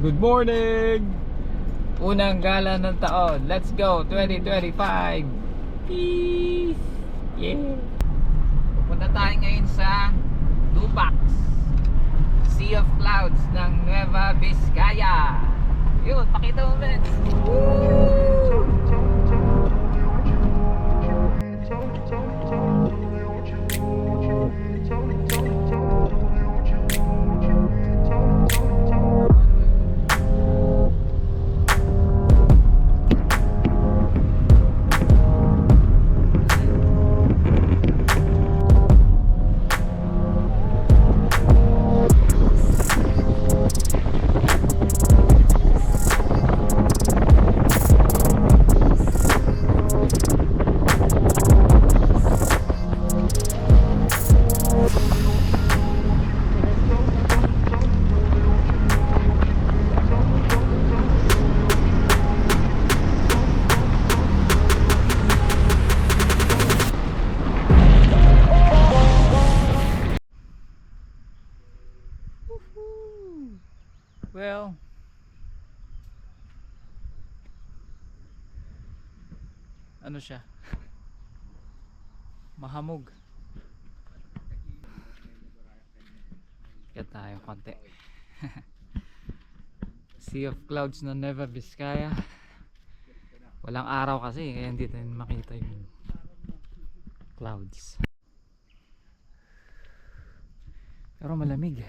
Good morning! Unang gala ng taon. Let's go 2025! Peace! Yeah! Pupunta tayo ngayon sa Dupax, Sea of Clouds ng Nueva Vizcaya. Yun, pakita mo men! Well, ano siya? Mahamog. Kaya tayo konti. Sea of Clouds na Nueva Vizcaya. Walang araw kasi kaya hindi tayo makita yung clouds. Pero malamig.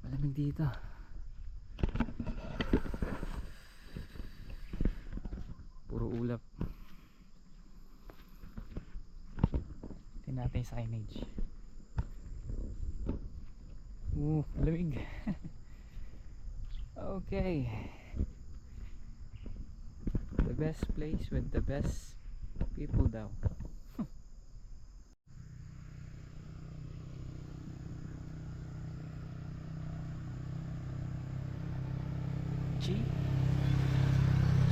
Malamig dito. Puro ulap. Tingnan natin yung signage. Malamig. Okay. The best place with the best people daw.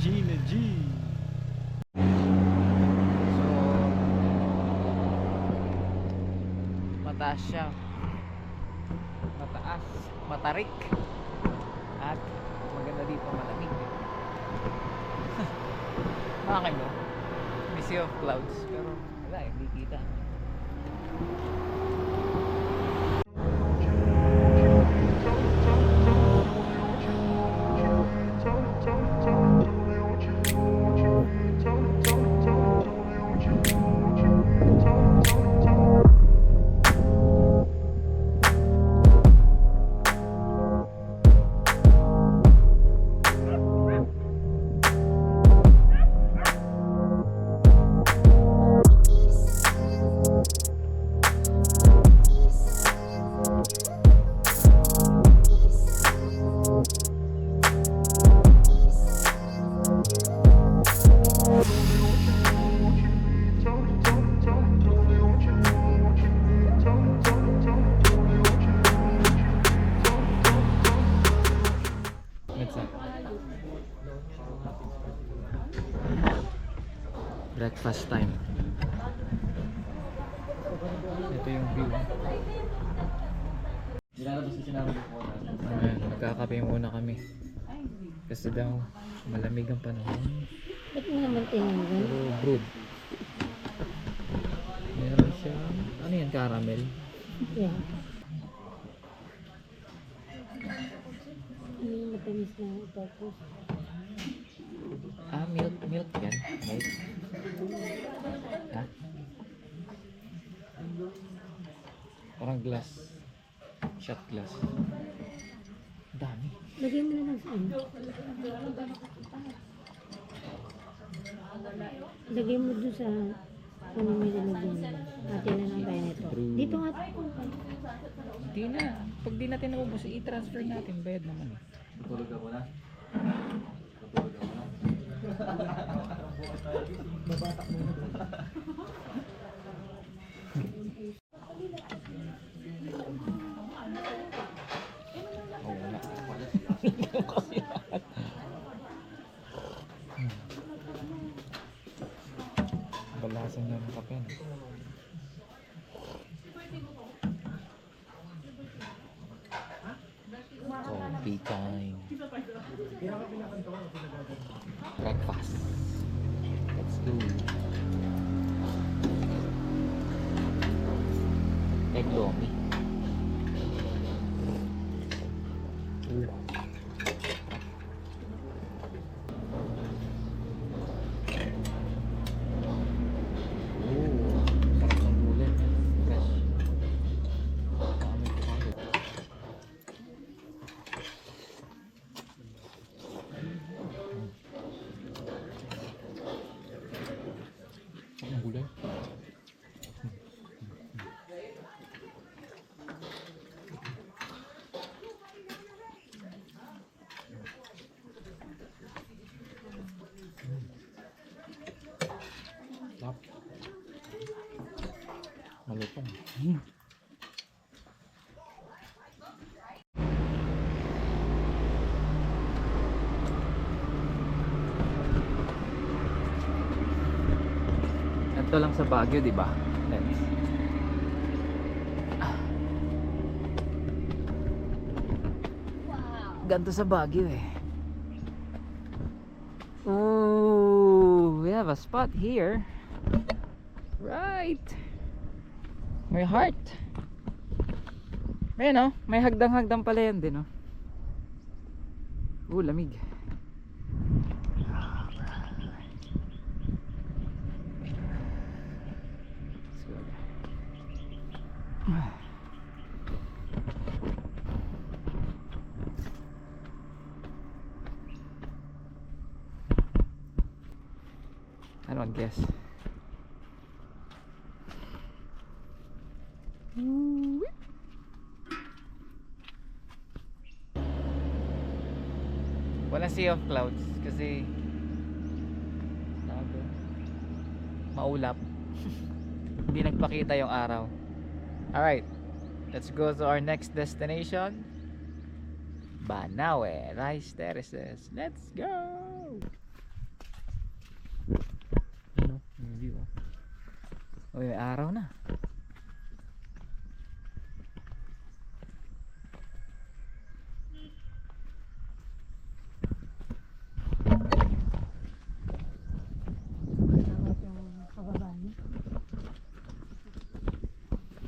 G na G. So mataas siya, mataas, matarik, at maganda dito, malamig. Bakit no? May Sea of Clouds pero wala, hindi kita. Breakfast time. Ito yung view. Ayan, magkakape muna kami. Kasi daw malamig ang panahon. Ba't mo naman tinanong? Puro brood. Meron siyang, ano yan, caramel? Yeah. Ano yung matamis na ito? Milk yan. Milk. Ha? Parang glass. Shot glass. Dami. Lagyan mo na lang saan. Lagyan mo doon sa ano may lalagyan mo. Atin na lang tayo nito. Dito nga. Hindi na. Pag di natin naubos, i-transfer natin. Bayad naman eh. Tutulog ako na. Tutulog ako na. Babatak mo na. Balasan niya ng kape. Coffee. time. Breakfast. Let's go. Egg lomi. Sarap ng gulay. Fresh. Dami ko agad. Sarap ng gulay. Sarap. Malutong. Ito lang sa Baguio, di ba? Let's. Ganto sa Baguio eh. Oh, we have a spot here. Right. May heart. May no, may hagdang-hagdang pala yan din, no. Lamig. Let's go. I don't guess. Walang sea of clouds kasi maulap. Hindi nagpakita yung araw. Alright, let's go to our next destination, Banawe Rice Terraces. Let's go. Ano yung view? Oh, yung araw na.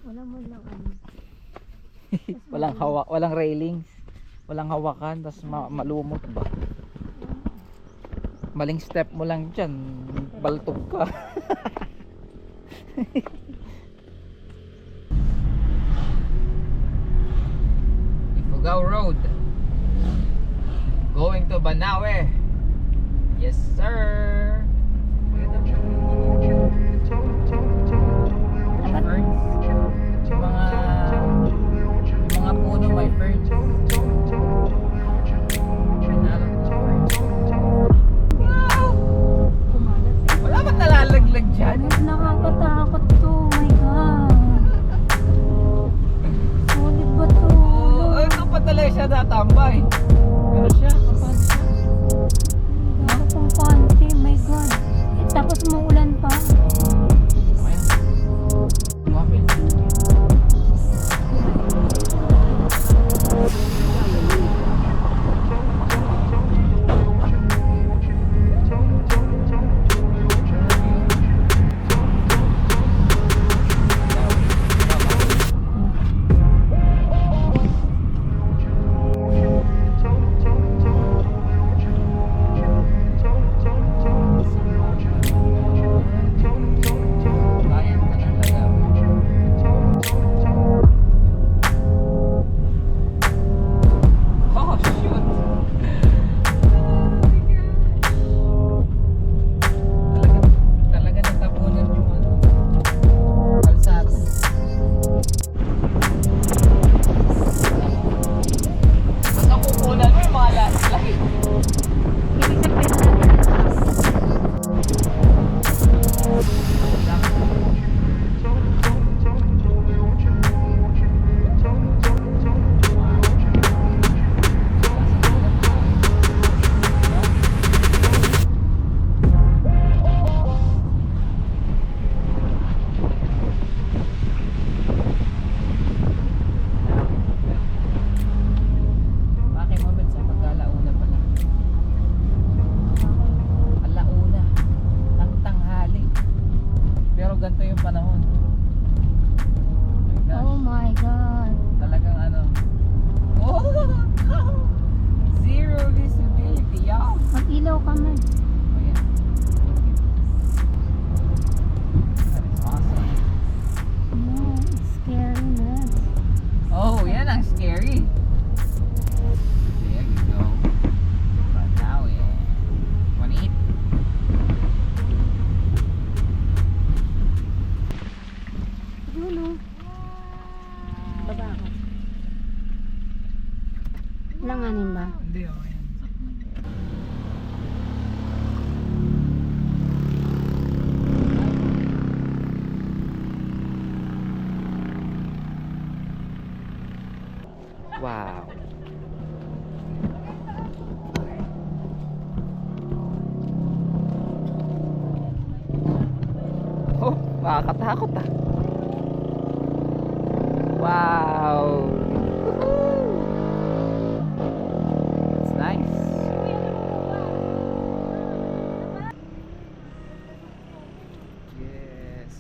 Wala mo lang ano. Walang hawak, walang railings, walang hawakan, tas malumot ba? Maling step mo lang dyan, baltog ka. Ifugao Road, going to Banawe. Yes sir. Mga puno may ferns. Wala ba't nalalaglag dyan? Nakakatakot to, my God. Sulit ba to? Ito pa talaga siya tatambay. Pero siya, kapal siya. Ako pong panty, my God. Tapos maulan pa. Wapit. ba? Hindi, okay yan. Wow. Oh, makakatakot ah. Wow. It's nice. Yes.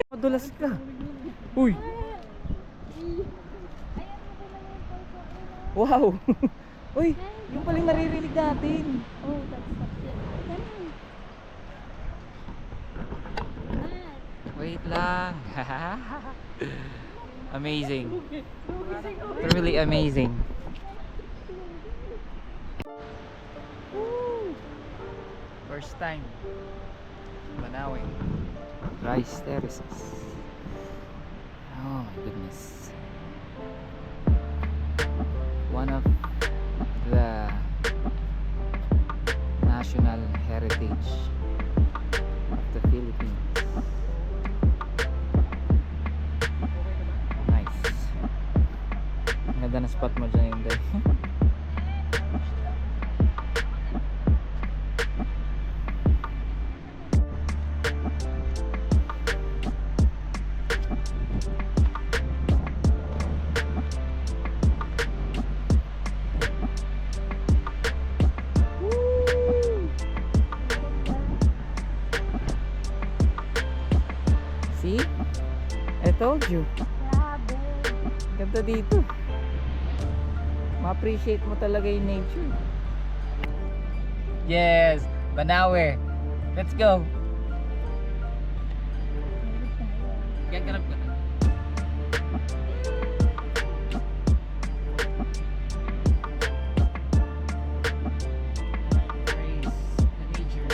Madulas ka. Uy. Wow. Uy, yung paling naririnig natin. Oh, that's Wait lang. Amazing. Truly amazing. First time. Manawi. Rice terraces. Oh my goodness. One of the national heritage of the Philippines. Nice. Ang ganda na spot mo dyan, Inday. See? I told you. grabe. Ganda dito. Ma-appreciate mo talaga yung nature. Yes! Banawe! Let's go! Gaganap ka na. Praise the nature.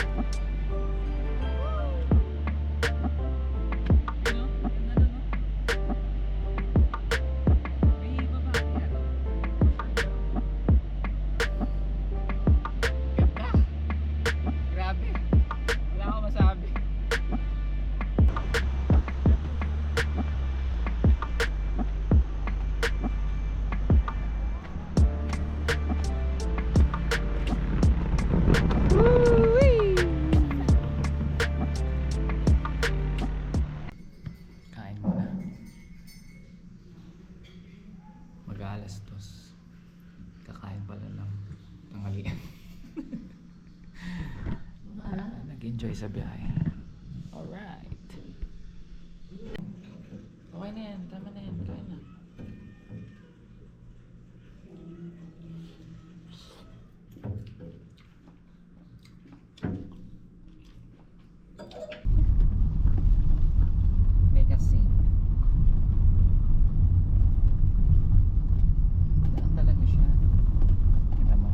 Grabe. Wala akong masabi. Kain muna. Mag-alas 2. Kakain pala ng tanghalian. Nag-enjoy sa biyahe. Alright. Okay na yan. Tama na yan. Kain na. Make a scene. Daan talaga siya. Kita mo.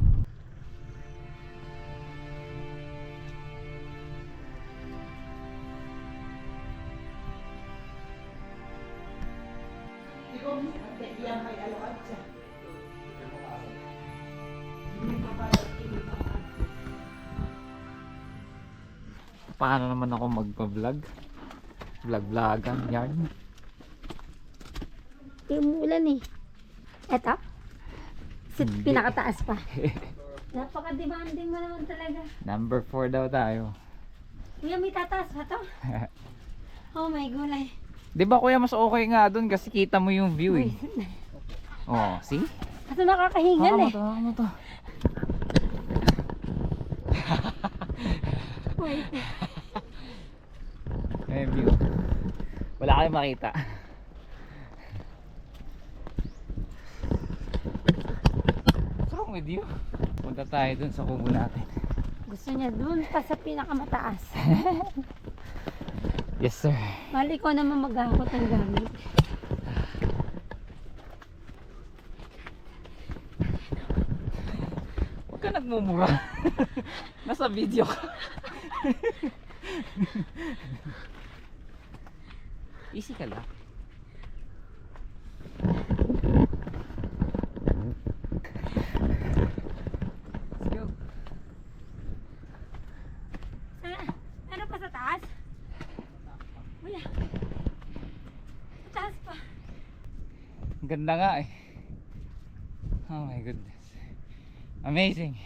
Paano naman ako magpa-vlog? Vlog-vlogan yan. Umuulan eh. Eto? Hindi. Pinakataas pa. Napaka-demanding mo naman talaga. Number 4 daw tayo. Kuya, may tataas pa to? Oh my gulay. Di ba kuya mas okay nga dun kasi kita mo yung view eh. Oh, see? Kaso nakakahingal eh. Haka mo to. Wait. May view. Wala kayong makita. What's wrong with you? Punta tayo dun sa kubo natin. Gusto niya dun pa sa pinakamataas. Yes sir. Bali ko naman maghakot ng gamit. Huwag ka nagmumura. Nasa video ka. Easy ka lang. Let's go. Ano pa sa taas? Wala. Sa taas pa. Ang ganda nga eh. Oh my goodness. Amazing.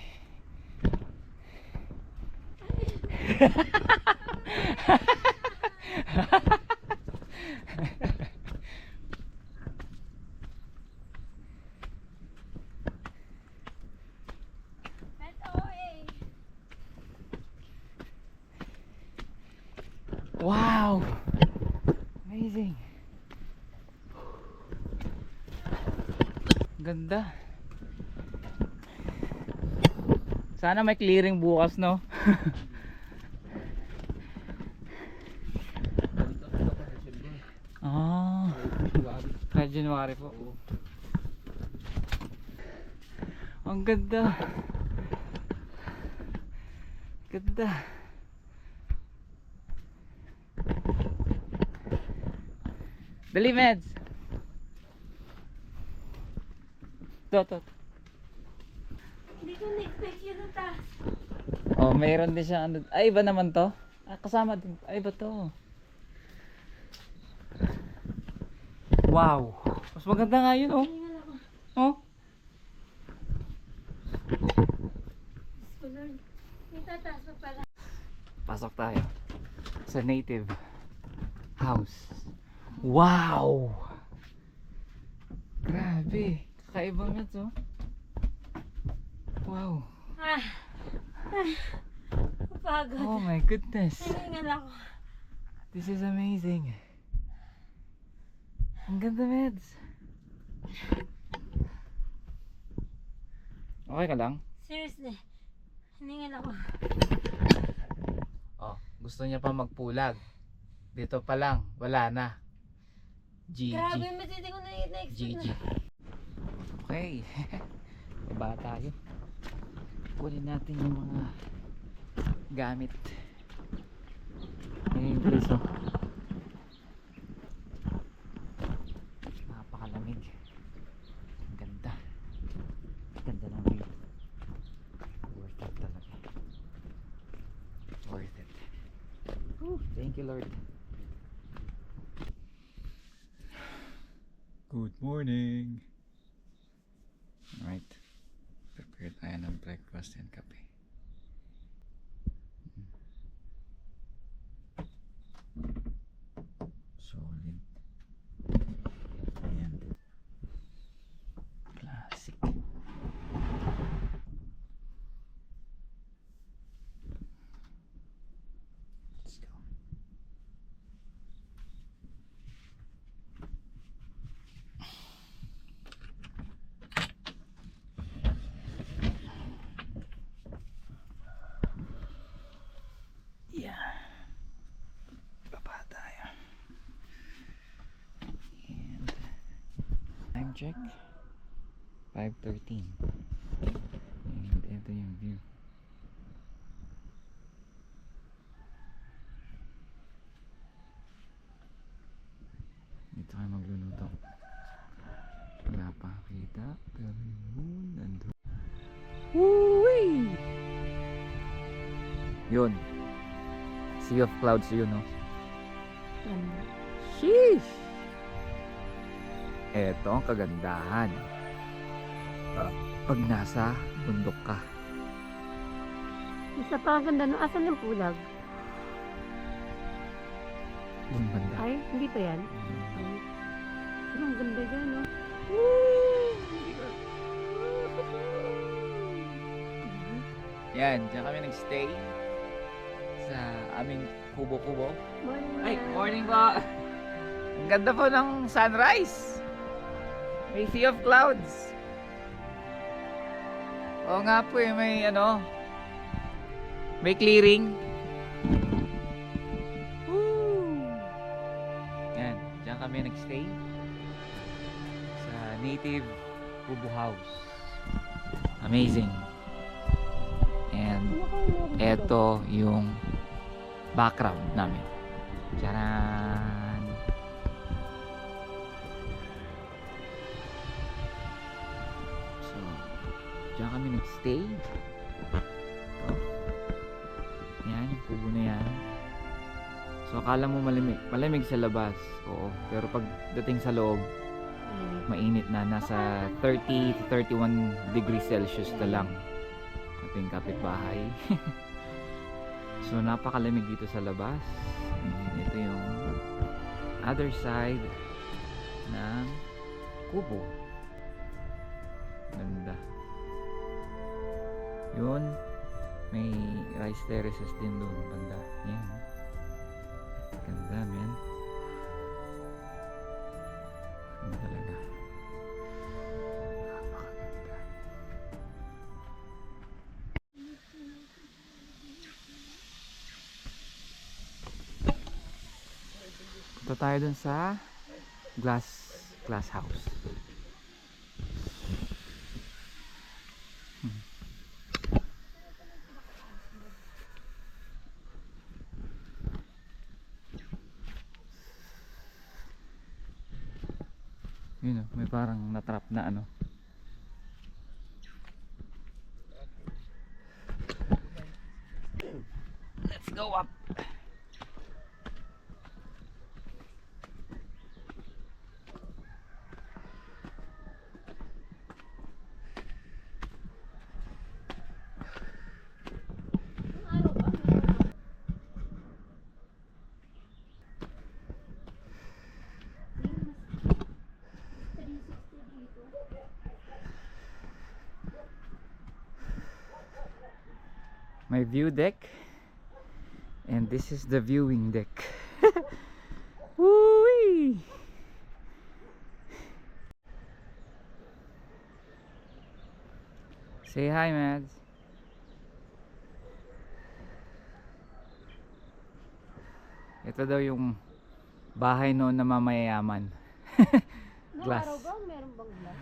Wow! Amazing. Ganda. Sana may clearing bukas, no? Ah, January po. Ang ganda. Ganda. Dali, Meds. To. Hindi ko na-expect yun ang taas. Oh, mayroon din siya. Ay, iba naman to. Ah, kasama din. Ay, iba to. Wow. Mas maganda nga yun, oh. Hingal ako. Oh. Diyos ko, Lord. May tataas pa pala. Pasok tayo sa native house. Wow! Grabe. Kakaibang yan to. Wow. Kapagod. Oh my goodness. Hingal ako. This is amazing. Ang ganda, Meds. Okay ka lang? Seriously. Hingal ako. Oh, gusto niya pa magpulag. Dito pa lang, wala na. GG. Grabe, matindi ko na-expect GG. na. Okay. Baba tayo. Kunin natin yung mga gamit. Ayun yung place, oh. Napakalamig. Ang ganda. Ganda ng view. Worth it talaga. Worth it. Whew, thank you, Lord. Good morning. Alright. Prepare tayo ng breakfast and kape. Solid. Ayan. Classic. Let's go. Yeah. Baba tayo. And time check 5:13. And ito yung view. Dito kayo magluluto. Wala pa kita, pero yung moon nandun. Woo-wee! Yun. Sea of clouds yun, no? Sheesh! Eto ang kagandahan. Pag nasa bundok ka. Isa pa ang ganda, no? Asan yung pulag? Yung banda. Ay, hindi pa yan. Ay, ang ganda dyan, no? Yan, dyan kami nagstay sa aming kubo-kubo. Morning, Ay, ma'am. morning po! Ang ganda po ng sunrise! May sea of clouds! Oo nga po eh, may ano, may clearing. Woo! Yan, dyan kami nagstay sa native kubo house. Amazing. And eto yung background namin. Charan! So, diyan kami nag-stay. Ito. Yan, yung kubo na yan. So, akala mo malamig. Malamig sa labas. Oo. Pero pagdating sa loob, mainit na. Nasa 30 to 31 degrees Celsius na lang. Ating kapitbahay. So, napakalamig dito sa labas. Ito yung other side ng kubo. Ganda. Yun. May rice terraces din doon. Banda. Yan. Ganda, men. Ganda talaga. Napakaganda. Punta tayo dun sa glass house. Yun o, may parang natrap na ano. Let's go up. My view deck, and this is the viewing deck. Woo-wee! Say hi, Mads. Ito daw yung bahay noon na mamayayaman. Glass. Araw ba meron bang glass?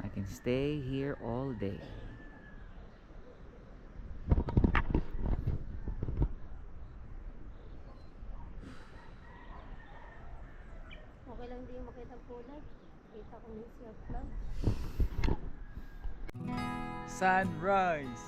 I can stay here all day. Okay lang di makita kulay. Kita ko yung siya lang. Sunrise.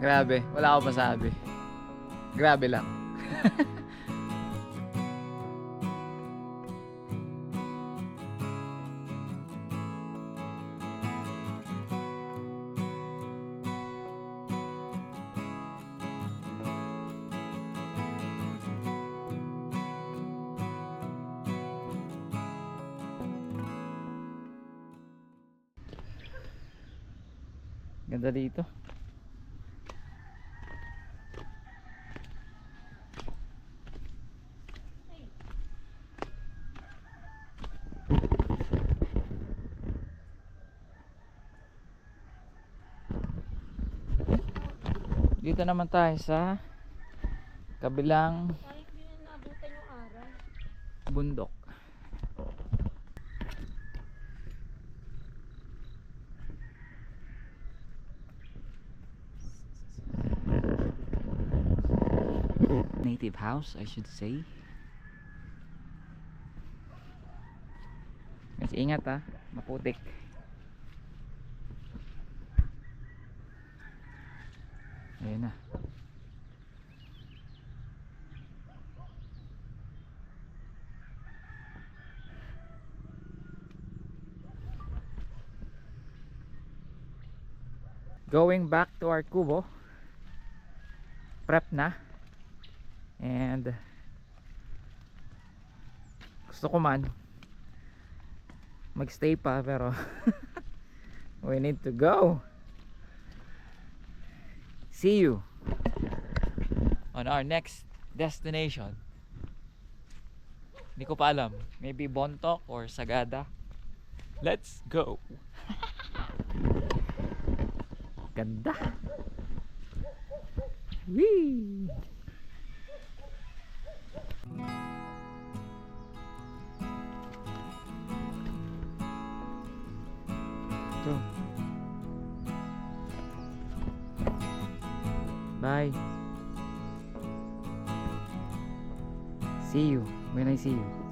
Grabe, wala akong masabi. Grabe lang. Ganda dito. Dito naman tayo sa kabilang Kahit yun yung naabutan yung araw. bundok. Native house, I should say. Mas ingat ha, maputik. Ayan na. Going back to our kubo. Prep na. And gusto ko man magstay pa pero we need to go. see you on our next destination. Hindi ko pa alam. Maybe Bontoc or Sagada. Let's go! Ganda! Whee! Ito. Bye. See you when I see you.